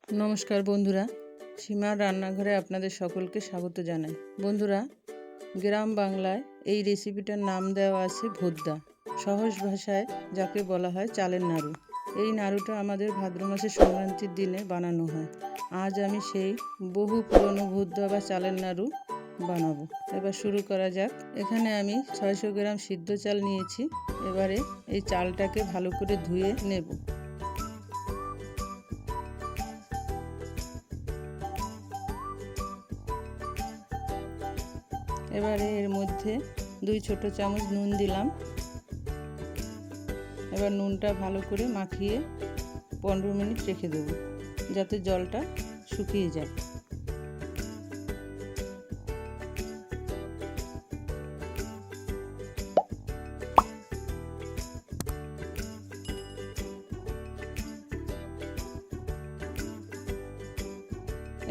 नमस्कार बंधुरा सीमार रान्नाघरे आपनादेर सकलके स्वागत जानाई। बंधुरा ग्राम बांगलाय এই রেসিপিটার নাম দেওয়া আছে ভোদ্দা, সহজ ভাষায় যাকে বলা হয় চালের নাড়ু। এই নাড়ুটা আমাদের ভাদ্র মাসের সংক্রান্তির দিনে বানানো হয়। আজ আমি সেই বহু পুরনো ভোদ্দা বা চালের নাড়ু বানাবো। এবার শুরু করা যাক। এখানে আমি 600 গ্রাম সিদ্ধ চাল নিয়েছি। এবারে এই চালটাকে ভালো করে ধুয়ে নেব। এবারে এর মধ্যে 2 ছোট চামচ নুন দিলাম। এবার নুনটা ভালো করে মাখিয়ে 15 মিনিট রেখে দেব যাতে জলটা শুকিয়ে যায়।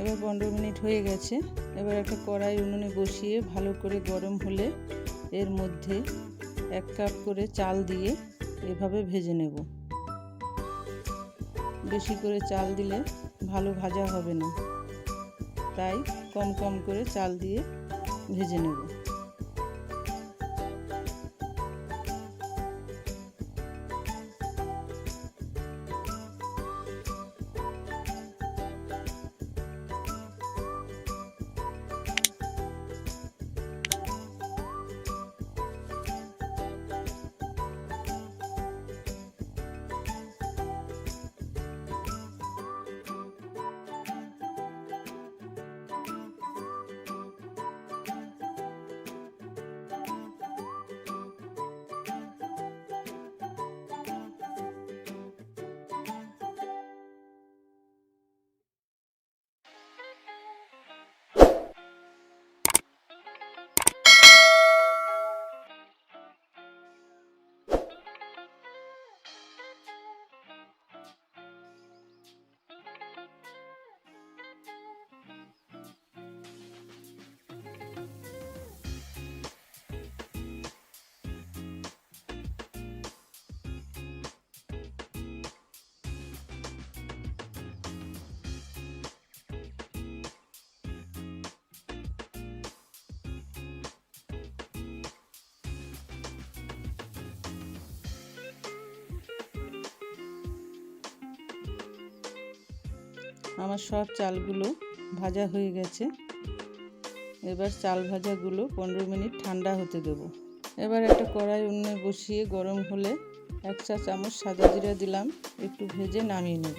এবার 15 মিনিট হয়ে গেছে। এবার একটা কড়াই উনুনে বসিয়ে ভালো করে গরম হলে এর মধ্যে 1 কাপ করে চাল দিয়ে এভাবে ভেজে নেব। বেশি করে চাল দিলে ভালো ভাজা হবে না, তাই কম কম করে চাল দিয়ে ভেজে নেব। আমার সব চালগুলো ভাজা হয়ে গেছে। এবার চাল ভাজাগুলো 15 মিনিট ঠান্ডা হতে দেব। এবার একটা কড়াই উনুনে বসিয়ে গরম হলে 1 চা চামচ সাদা জিরা দিলাম, একটু ভেজে নামিয়ে নেব।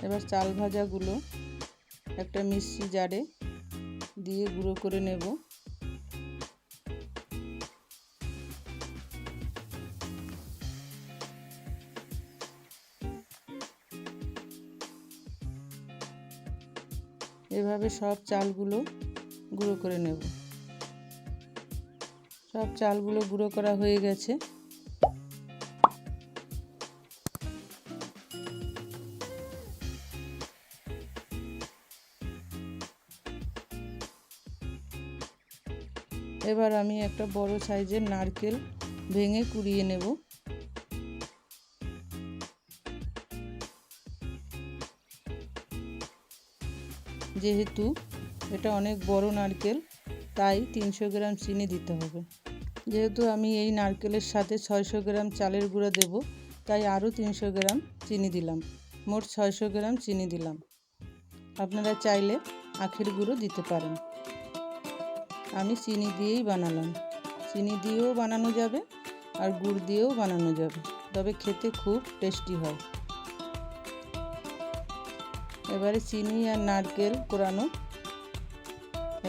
এবার চাল ভাজাগুলো একটা মিক্সি জারে দিয়ে গুঁড়ো করে নেব। এভাবে সব চালগুলো গুঁড়ো করে নেব। সব চালগুলো গুঁড়ো করা হয়ে গেছে। এবার আমি একটা বড় সাইজের নারকেল ভেঙে কুড়িয়ে নেব। যেহেতু এটা অনেক বড় নারকেল, তাই 300 গ্রাম চিনি দিতে হবে। যেহেতু আমি এই নারকেলের সাথে 600 গ্রাম চালের গুঁড়া দেব, তাই আরও 300 গ্রাম চিনি দিলাম। মোট 600 গ্রাম চিনি দিলাম। আপনারা চাইলে আখের গুঁড়ো দিতে পারেন। আমি চিনি দিয়েই বানালাম। চিনি দিয়েও বানানো যাবে আর গুড় দিয়েও বানানো যাবে, তবে খেতে খুব টেস্টি হয়। এবারে চিনি আর নারকেল কোরানো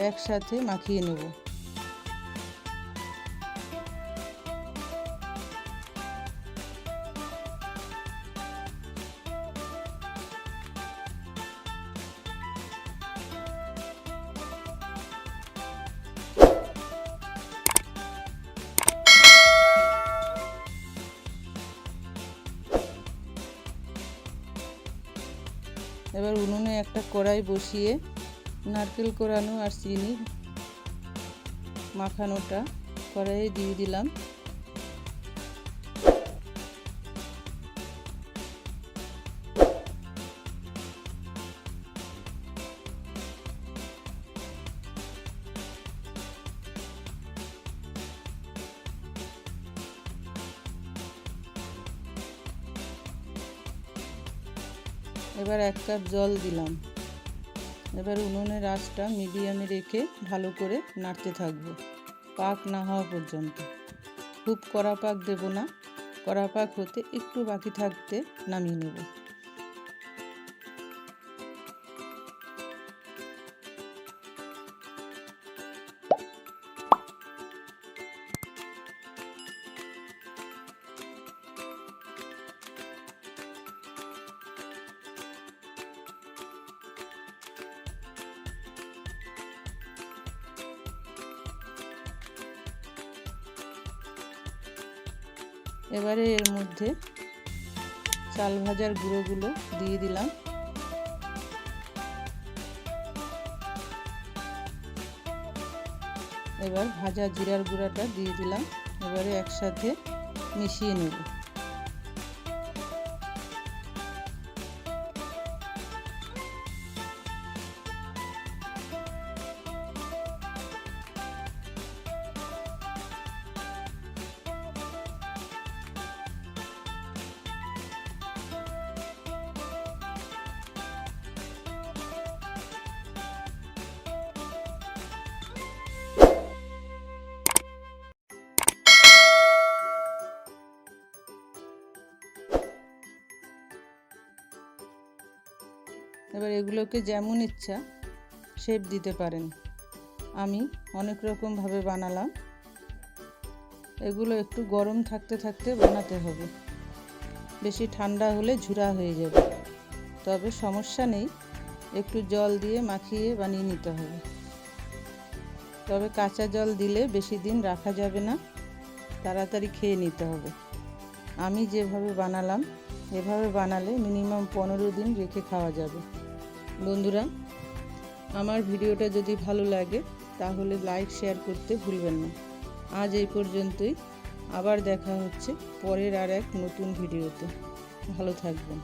একসাথে মাখিয়ে নেব। এবার উনুনে একটা কড়াই বসিয়ে নারকেল কোরানো আর চিনি মাখানোটা কড়াইয়ে দিয়ে দিলাম এবার 1 কাপ জল দিলাম। এবার উনুনের আঁচটা মিডিয়ামে রেখে ভালো করে নাড়তে থাকবো পাক না হওয়া পর্যন্ত। খুব কড়া পাক দেব না, কড়া পাক হতে একটু বাকি থাকতে নামিয়ে নেব। এবারে এর মধ্যে চাল ভাজার গুঁড়োগুলো দিয়ে দিলাম। এবার ভাজা জিরার গুঁড়াটা দিয়ে দিলাম। এবারে একসাথে মিশিয়ে নেব। এবার এগুলোকে যেমন ইচ্ছা শেপ দিতে পারেন। আমি অনেক রকম ভাবে বানালাম। এগুলো একটু গরম থাকতে থাকতে বানাতে হবে, বেশি ঠান্ডা হলে ঝুরা হয়ে যাবে। তবে সমস্যা নেই, একটু জল দিয়ে মাখিয়ে বানিয়ে নিতে হবে। তবে কাঁচা জল দিলে বেশি দিন রাখা যাবে না, তাড়াতাড়ি খেয়ে নিতে হবে। আমি যেভাবে বানালাম এভাবে বানালে মিনিমাম 15 দিন রেখে খাওয়া যাবে। বন্ধুরা, আমার ভিডিওটা যদি ভালো লাগে তাহলে লাইক শেয়ার করতে ভুলবেন না। আজ এই পর্যন্তই, আবার দেখা হচ্ছে পরের আর এক নতুন ভিডিওতে। ভালো থাকবেন।